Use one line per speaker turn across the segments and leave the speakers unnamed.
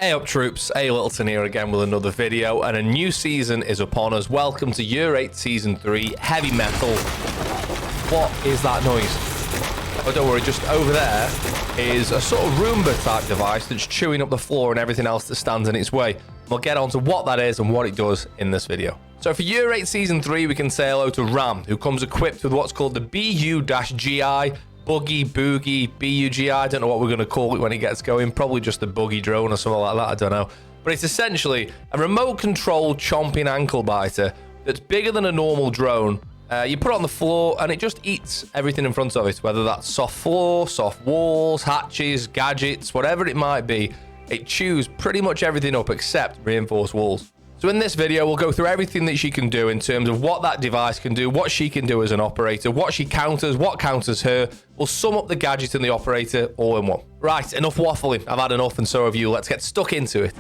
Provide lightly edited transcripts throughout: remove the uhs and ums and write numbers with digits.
Hey up troops, A Littleton here again with another video, and a new season is upon us. Welcome to Year 8 Season 3, Heavy Metal. What is that noise? Oh, don't worry, just over there is a sort of Roomba type device that's chewing up the floor and everything else that stands in its way. We'll get on to what that is and what it does in this video. So for Year 8 Season 3, we can say hello to Ram, who comes equipped with what's called the BU-GI, Buggy, Boogie, BUGI, I don't know what we're going to call it when it gets going, probably just the buggy drone or something like that, I don't know. But it's essentially a remote controlled chomping ankle biter that's bigger than a normal drone. You put it on the floor and it just eats everything in front of it, whether that's soft floor, soft walls, hatches, gadgets, whatever it might be. It chews pretty much everything up except reinforced walls. So in this video, we'll go through everything that she can do in terms of what that device can do, what she can do as an operator, what she counters, what counters her. We'll sum up the gadget and the operator all in one. Right, enough waffling. I've had enough and so have you. Let's get stuck into it.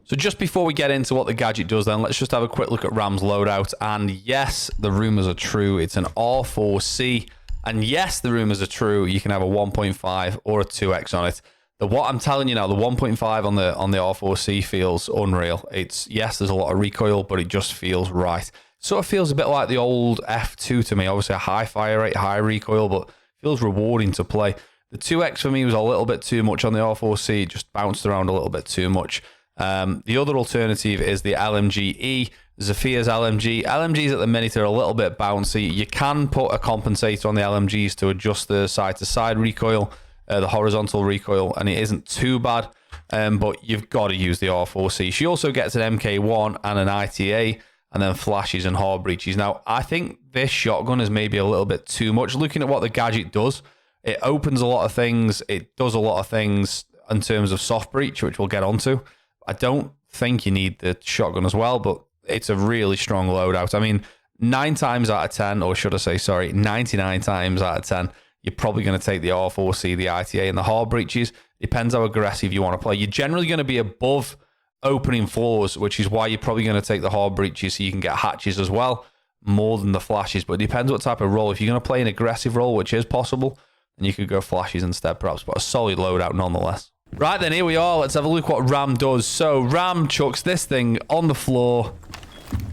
So just before we get into what the gadget does then, let's just have a quick look at Ram's loadout. And yes, the rumors are true. It's an R4C. And yes, the rumors are true. You can have a 1.5 or a 2X on it. What I'm telling you now, the 1.5 on the R4C feels unreal. It's, yes, there's a lot of recoil, but it just feels right. Sort of feels a bit like the old F2 to me. Obviously a high fire rate, high recoil, but feels rewarding to play. The 2X for me was a little bit too much on the R4C. It just bounced around a little bit too much. The other alternative is the LMG-E, Zephyr's LMG. LMGs at the minute are a little bit bouncy. You can put a compensator on the LMGs to adjust the side-to-side recoil, the horizontal recoil, and it isn't too bad, but you've got to use the R4C. She also gets an MK1 and an ITA, and then flashes and hard breaches. Now, I think this shotgun is maybe a little bit too much. Looking at what the gadget does, it opens a lot of things, it does a lot of things in terms of soft breach, which we'll get onto. I don't think you need the shotgun as well, but it's a really strong loadout. I mean, 9 times out of 10, or should I say, sorry, 99 times out of 10, you're probably going to take the R4C, the ITA, and the hard breaches. Depends how aggressive you want to play. You're generally going to be above opening floors, which is why you're probably going to take the hard breaches so you can get hatches as well, more than the flashes. But it depends what type of role. If you're going to play an aggressive role, which is possible, then you could go flashes instead, perhaps, but a solid loadout nonetheless. Right then, here we are. Let's have a look what Ram does. So Ram chucks this thing on the floor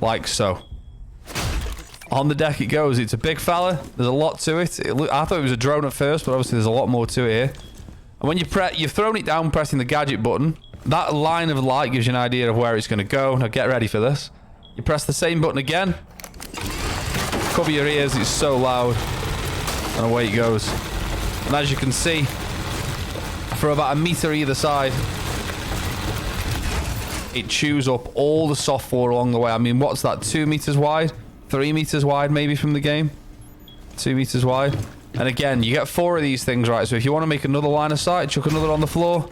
like so. On the deck it goes. It's a big fella. There's a lot to it. I thought it was a drone at first, but obviously there's a lot more to it here. And when you've thrown it down pressing the gadget button, that line of light gives you an idea of where it's going to go. Now get ready for this. You press the same button again. Cover your ears. It's so loud. And away it goes. And as you can see, for about a meter either side, it chews up all the soft floor along the way. I mean, what's that? 2 meters wide? 3 meters wide maybe from the game. 2 meters wide. And again, you get 4 of these things, right? So if you want to make another line of sight, chuck another on the floor,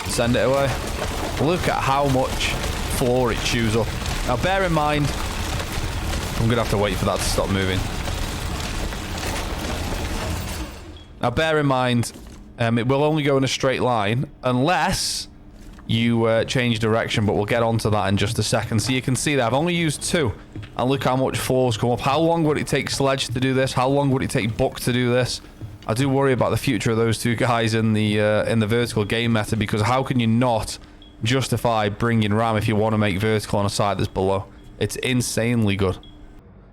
send it away. Look at how much floor it chews up. Now bear in mind, I'm going to have to wait for that to stop moving. Now bear in mind, it will only go in a straight line unless you change direction, but we'll get onto that in just a second. So you can see that I've only used 2, and look how much floors come up. How long would it take Sledge to do this? How long would it take Buck to do this? I do worry about the future of those 2 guys in the vertical game meta, because how can you not justify bringing Ram if you want to make vertical on a side that's below? It's insanely good.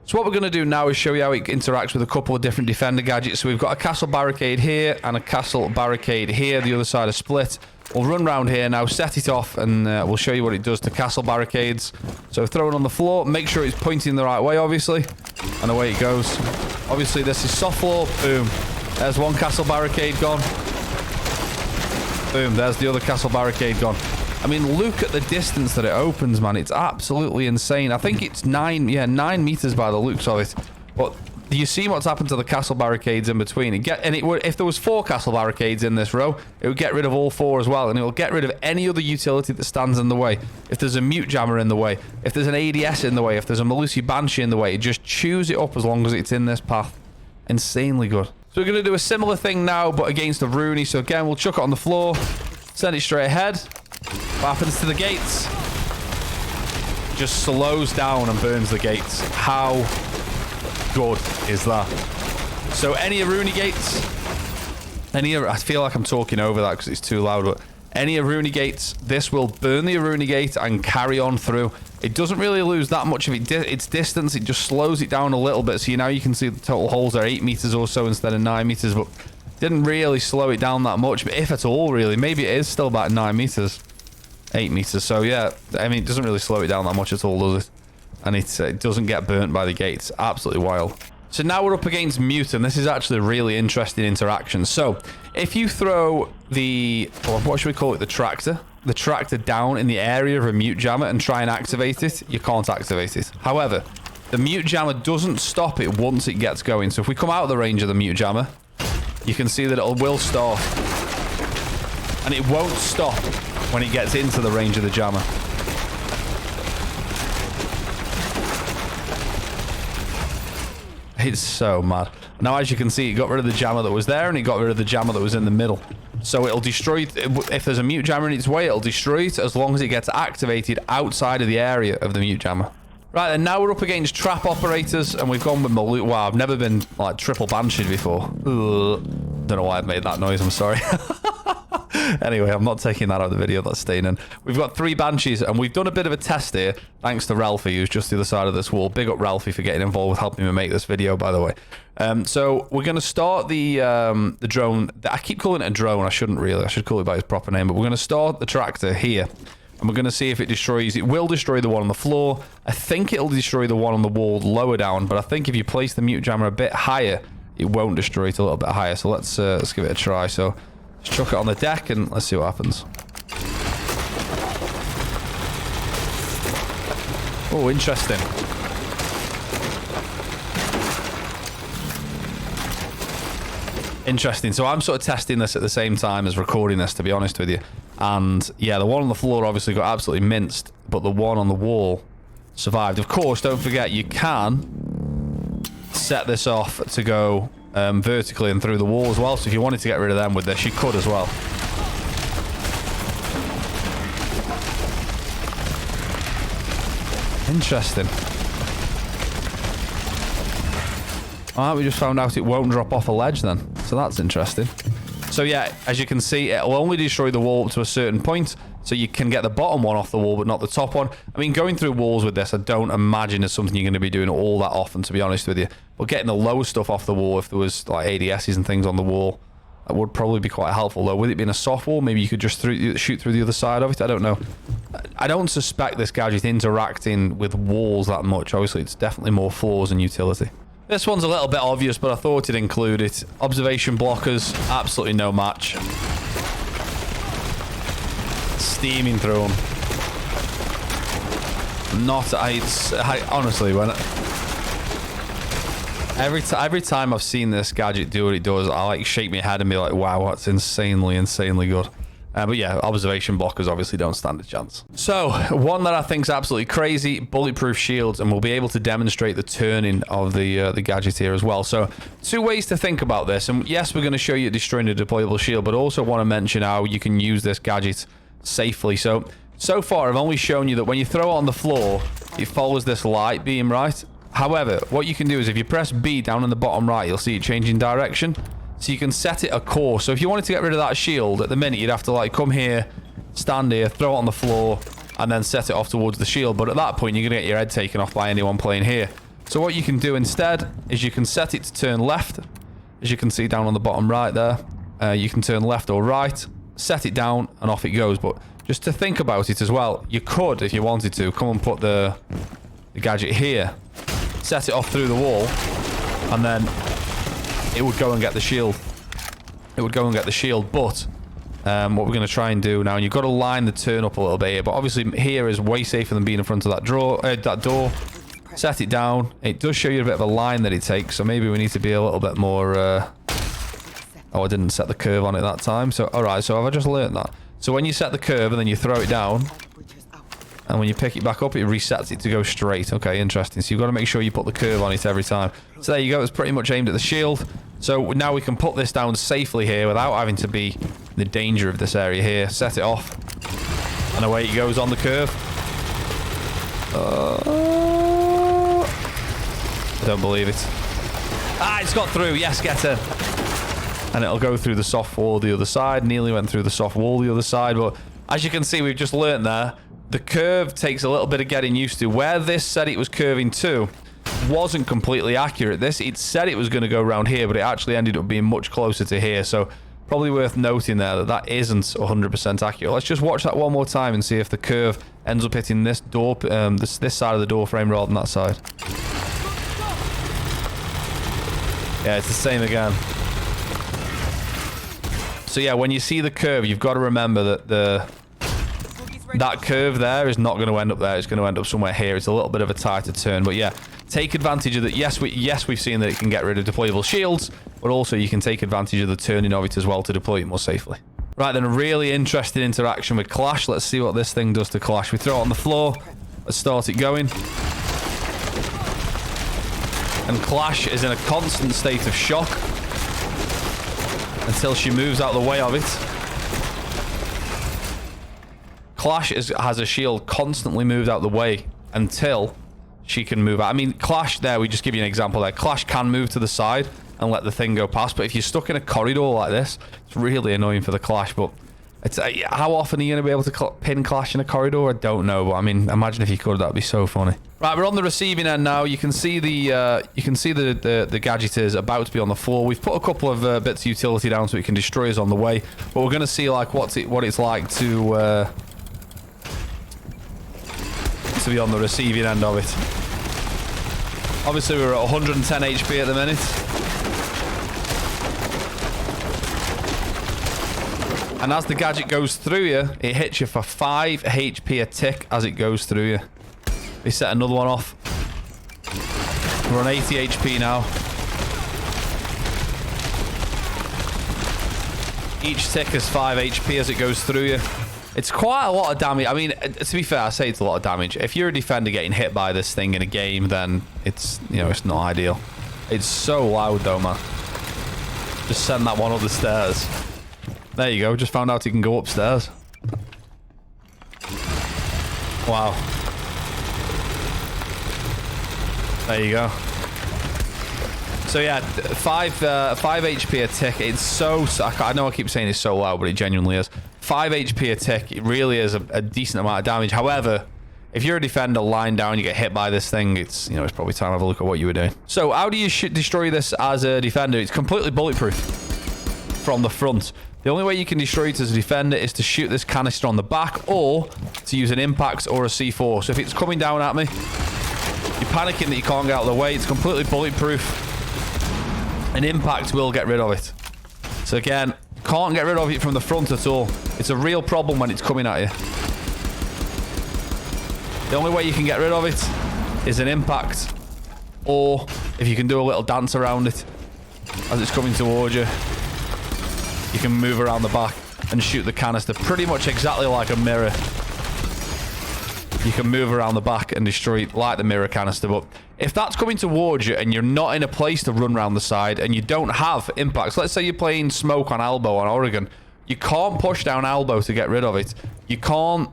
So what we're going to do now is show you how it interacts with a couple of different defender gadgets. So we've got a castle barricade here and a castle barricade here. The other side is split. We'll run around here now, set it off, and we'll show you what it does to castle barricades. So throw it on the floor, make sure it's pointing the right way, obviously, and away it goes. Obviously, this is soft floor. Boom. There's one castle barricade gone. Boom. There's the other castle barricade gone. I mean, look at the distance that it opens, man. It's absolutely insane. I think it's 9 meters by the looks of it. But do you see what's happened to the castle barricades in between? If there was 4 castle barricades in this row, it would get rid of all 4 as well, and it will get rid of any other utility that stands in the way. If there's a mute jammer in the way, if there's an ADS in the way, if there's a Melusi Banshee in the way, it just chews it up as long as it's in this path. Insanely good. So we're going to do a similar thing now, but against Aruni. So again, we'll chuck it on the floor, send it straight ahead. What happens to the gates? Just slows down and burns the gates. How good is that? So any Aruni gates, I feel like I'm talking over that because it's too loud, but
any Aruni gates, this will burn the Aruni gate and carry on through. It doesn't really lose that much of its distance. It just slows it down a little bit. So now you can see the total holes are 8 meters or so instead of 9 meters, but didn't really slow it down that much, but if at all, really. Maybe it is still about 9 meters, 8 meters. So yeah, I mean, it doesn't really slow it down that much at all, does it? And it doesn't get burnt by the gates. Absolutely wild. So now we're up against Mute, and this is actually a really interesting interaction. So if you throw the, or what should we call it, the tractor down in the area of a Mute jammer and try and activate it, you can't activate it. However, the Mute jammer doesn't stop it once it gets going. So if we come out of the range of the Mute jammer, you can see that it will start. And it won't stop when it gets into the range of the jammer. It's so mad. Now, as you can see, it got rid of the jammer that was there, and it got rid of the jammer that was in the middle. So it'll destroy it. If there's a Mute jammer in its way, it'll destroy it as long as it gets activated outside of the area of the Mute jammer. Right, and now we're up against trap operators, and we've gone with Melusi. Wow, I've never been, like, triple bansheed before. Ugh. Don't know why I've made that noise, I'm sorry. Anyway, I'm not taking that out of the video, that's staying in. We've got 3 banshees, and we've done a bit of a test here, thanks to Ralphie, who's just the other side of this wall. Big up Ralphie for getting involved with helping me make this video, by the way. So we're going to start the drone. I keep calling it a drone, I shouldn't really. I should call it by its proper name, but we're going to start the tractor here. And we're going to see if it destroys. It will destroy the one on the floor. I think it'll destroy the one on the wall lower down, but I think if you place the Mute jammer a bit higher, it won't destroy it a little bit higher. So let's give it a try. So let's chuck it on the deck and let's see what happens. Oh, interesting. Interesting. So I'm sort of testing this at the same time as recording this, to be honest with you. And yeah, the one on the floor obviously got absolutely minced, but the one on the wall survived. Of course, don't forget, you can set this off to go vertically and through the wall as well. So if you wanted to get rid of them with this, you could as well. Interesting. Alright, we just found out it won't drop off a ledge then. So that's interesting. So yeah, as you can see, it'll only destroy the wall up to a certain point. So you can get the bottom one off the wall, but not the top one. I mean, going through walls with this, I don't imagine is something you're going to be doing all that often, to be honest with you. But getting the lower stuff off the wall, if there was like ADSs and things on the wall, that would probably be quite helpful. Though, with it being a soft wall, maybe you could just shoot through the other side of it. I don't know. I don't suspect this gadget interacting with walls that much. Obviously, it's definitely more floors and utility. This one's a little bit obvious, but I thought it'd include it. Observation blockers, absolutely no match. Steaming through them. Honestly, every time I've seen this gadget do what it does, I like shake my head and be like, wow, that's insanely good. But yeah, observation blockers obviously don't stand a chance. So, one that I think is absolutely crazy, bulletproof shields, and we'll be able to demonstrate the turning of the gadget here as well. So, 2 ways to think about this. And yes, we're going to show you destroying a deployable shield, but also want to mention how you can use this gadget safely. So far, I've only shown you that when you throw it on the floor, it follows this light beam, right? However, what you can do is if you press B down in the bottom right, you'll see it changing direction. So you can set it a course. So if you wanted to get rid of that shield, at the minute, you'd have to like come here, stand here, throw it on the floor, and then set it off towards the shield. But at that point, you're going to get your head taken off by anyone playing here. So what you can do instead is you can set it to turn left. As you can see down on the bottom right there, you can turn left or right, set it down, and off it goes. But just to think about it as well, you could, if you wanted to, come and put the gadget here, set it off through the wall, and then it would go and get the shield. But what we're going to try and do now, and you've got to line the turn up a little bit here, but obviously here is way safer than being in front of that door. Set it down. It does show you a bit of a line that it takes, so maybe we need to be a little bit more... Oh, I didn't set the curve on it that time. So, alright, so have I just learned that? So when you set the curve and then you throw it down, and when you pick it back up, it resets it to go straight. Okay, interesting. So you've got to make sure you put the curve on it every time. So there you go. It's pretty much aimed at the shield. So now we can put this down safely here without having to be in the danger of this area here. Set it off. And away it goes on the curve. I don't believe it. Ah, it's got through. Yes, get her. and it'll go through the soft wall the other side. Nearly went through the soft wall the other side, but as you can see, we've just learnt there, the curve takes a little bit of getting used to. Where this said it was curving to wasn't completely accurate. It said it was going to go around here, but it actually ended up being much closer to here. So probably worth noting there that that isn't 100% accurate. Let's just watch that one more time and see if the curve ends up hitting this door, this side of the door frame rather than that side. Yeah, it's the same again. So yeah, when you see the curve, you've got to remember that that curve there is not going to end up there. It's going to end up somewhere here. It's a little bit of a tighter turn, but yeah, take advantage of that. Yes, we've seen that it can get rid of deployable shields, but also you can take advantage of the turning of it as well to deploy it more safely. Right, then a really interesting interaction with Clash. Let's see what this thing does to Clash. We throw it on the floor. Let's start it going. And Clash is in a constant state of shock until she moves out of the way of it. Clash has a shield constantly moved out of the way until she can move out. I mean, Clash there, we just give you an example there. Clash can move to the side and let the thing go past, but if you're stuck in a corridor like this, it's really annoying for the Clash. But it's how often are you going to be able to pin Clash in a corridor? I don't know, but I mean, imagine if you could. That'd be so funny. Right, we're on the receiving end now. You can see the gadget is about to be on the floor. We've put a couple of bits of utility down so it can destroy us on the way, but we're going to see like what it's like to be on the receiving end of it. Obviously, we're at 110 HP at the minute. And as the gadget goes through you, it hits you for 5 HP a tick as it goes through you. We set another one off. We're on 80 HP now. Each tick is 5 HP as it goes through you. It's quite a lot of damage. I mean, to be fair, I say it's a lot of damage. If you're a defender getting hit by this thing in a game, then it's, you know, it's not ideal. It's so loud though, man. Just send that one up the stairs. There you go. Just found out you can go upstairs. Wow. There you go. So yeah, 5 HP a tick. It's so... I know I keep saying it's so loud, but it genuinely is. 5 HP a tick. It really is a decent amount of damage. However, if you're a defender lying down, you get hit by this thing, it's, you know, it's probably time to have a look at what you were doing. So how do you destroy this as a defender? It's completely bulletproof from the front. The only way you can destroy it as a defender is to shoot this canister on the back or to use an impact or a C4. So if it's coming down at me, you're panicking that you can't get out of the way, it's completely bulletproof. An impact will get rid of it. So again, can't get rid of it from the front at all. It's a real problem when it's coming at you. The only way you can get rid of it is an impact, or if you can do a little dance around it as it's coming towards you, you can move around the back and shoot the canister pretty much exactly like a mirror. You can move around the back and destroy it like the mirror canister. But if that's coming towards you and you're not in a place to run around the side and you don't have impacts, let's say you're playing smoke on elbow on Oregon, you can't push down elbow to get rid of it. You can't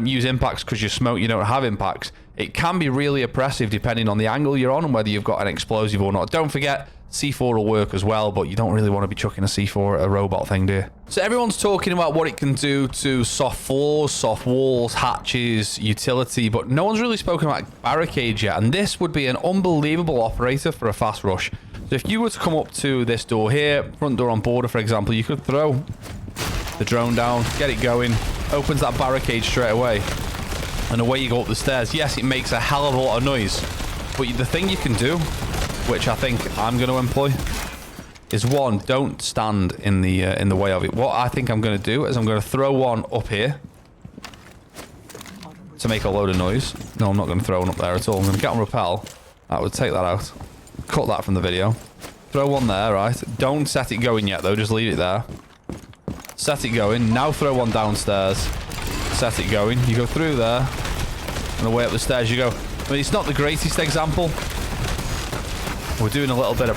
use impacts because you smoke, you don't have impacts. It can be really oppressive depending on the angle you're on and whether you've got an explosive or not. Don't forget, C4 will work as well, but you don't really want to be chucking a C4 at a robot thing, do you? So everyone's talking about what it can do to soft floors, soft walls, hatches, utility, but no one's really spoken about barricades yet, and this would be an unbelievable operator for a fast rush. So if you were to come up to this door here, front door on border, for example, you could throw the drone down, get it going, opens that barricade straight away, and away you go up the stairs. Yes, it makes a hell of a lot of noise, but the thing you can do, which I think I'm going to employ, is one, don't stand in the way of it. What I think I'm going to do is I'm going to throw one up here to make a load of noise. No, I'm not going to throw one up there at all. I'm going to get on rappel. That would take that out. Cut that from the video. Throw one there, right? Don't set it going yet, though. Just leave it there. Set it going. Now throw one downstairs. Set it going. You go through there, and away up the stairs you go. I mean, it's not the greatest example. We're doing a little bit of...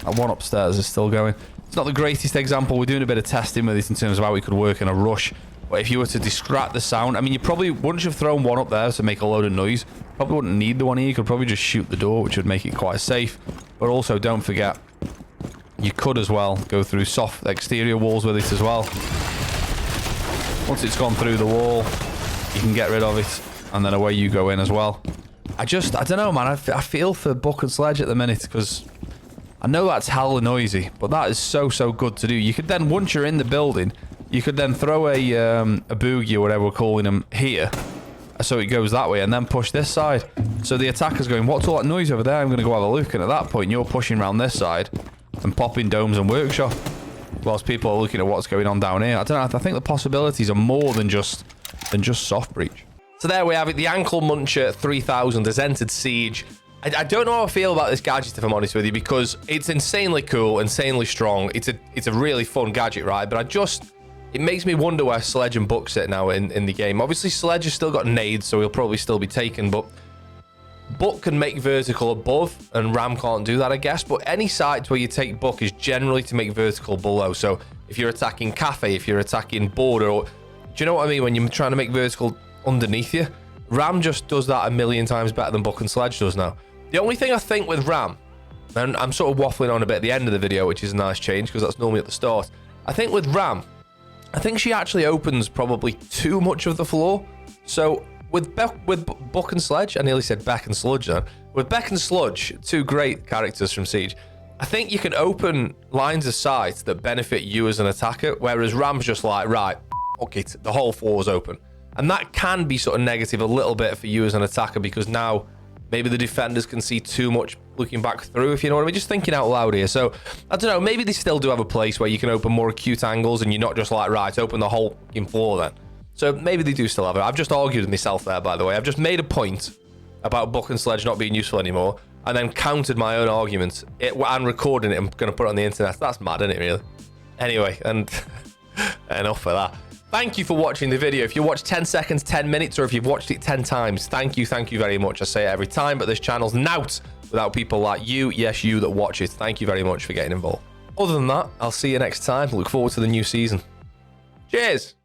That one upstairs is still going. It's not the greatest example. We're doing a bit of testing with it in terms of how it could work in a rush. But if you were to distract the sound... I mean, you probably... Once you've thrown one up there to make a load of noise, probably wouldn't need the one here. You could probably just shoot the door, which would make it quite safe. But also, don't forget, You could as well go through soft exterior walls with it as well. Once it's gone through the wall, you can get rid of it, and then away you go in as well. I don't know, man. I feel for Buck and Sledge at the minute, because I know that's hella noisy, but that is so good to do. You could then, once you're in the building, you could then throw a bugi or whatever we're calling them here, so it goes that way, and then push this side. So the attacker's going, what's all that noise over there? I'm going to go have a look. And at that point, you're pushing around this side and popping domes and workshop, whilst people are looking at what's going on down here. I don't know. I think the possibilities are more than just soft breach. So there we have it. The Ankle Muncher 3000 has entered Siege. I don't know how I feel about this gadget, if I'm honest with you, because it's insanely cool, insanely strong. It's a really fun gadget, right? But it makes me wonder where Sledge and Buck sit now in the game. Obviously, Sledge has still got nades, so he'll probably still be taken, but Buck can make vertical above, and Ram can't do that, I guess. But any sites where you take Buck is generally to make vertical below. So if you're attacking Cafe, if you're attacking Border, or do you know what I mean? When you're trying to make vertical underneath you, Ram just does that a million times better than Buck and Sledge does now. The only thing I think with Ram, and I'm sort of waffling on a bit at the end of the video, which is a nice change because that's normally at the start. I think with Ram, I think she actually opens probably too much of the floor. So with Buck and Sledge, I nearly said Beck and Sludge then. With Beck and Sludge, two great characters from Siege, I think you can open lines of sight that benefit you as an attacker, whereas Ram's just like, right, okay, the whole floor is open. And that can be sort of negative a little bit for you as an attacker, because now maybe the defenders can see too much looking back through, if you know what I mean. Just thinking out loud here. So, I don't know, maybe they still do have a place where you can open more acute angles and you're not just like, right, open the whole fucking floor then. So, maybe they do still have it. I've just argued with myself there, by the way. I've just made a point about Buck and Sledge not being useful anymore, and then countered my own arguments. And recording it, I'm going to put it on the internet. That's mad, isn't it, really? Anyway, and enough for that. Thank you for watching the video. If you watched 10 seconds, 10 minutes, or if you've watched it 10 times, thank you very much. I say it every time, but this channel's nout without people like you, yes, you that watch it. Thank you very much for getting involved. Other than that, I'll see you next time. Look forward to the new season. Cheers!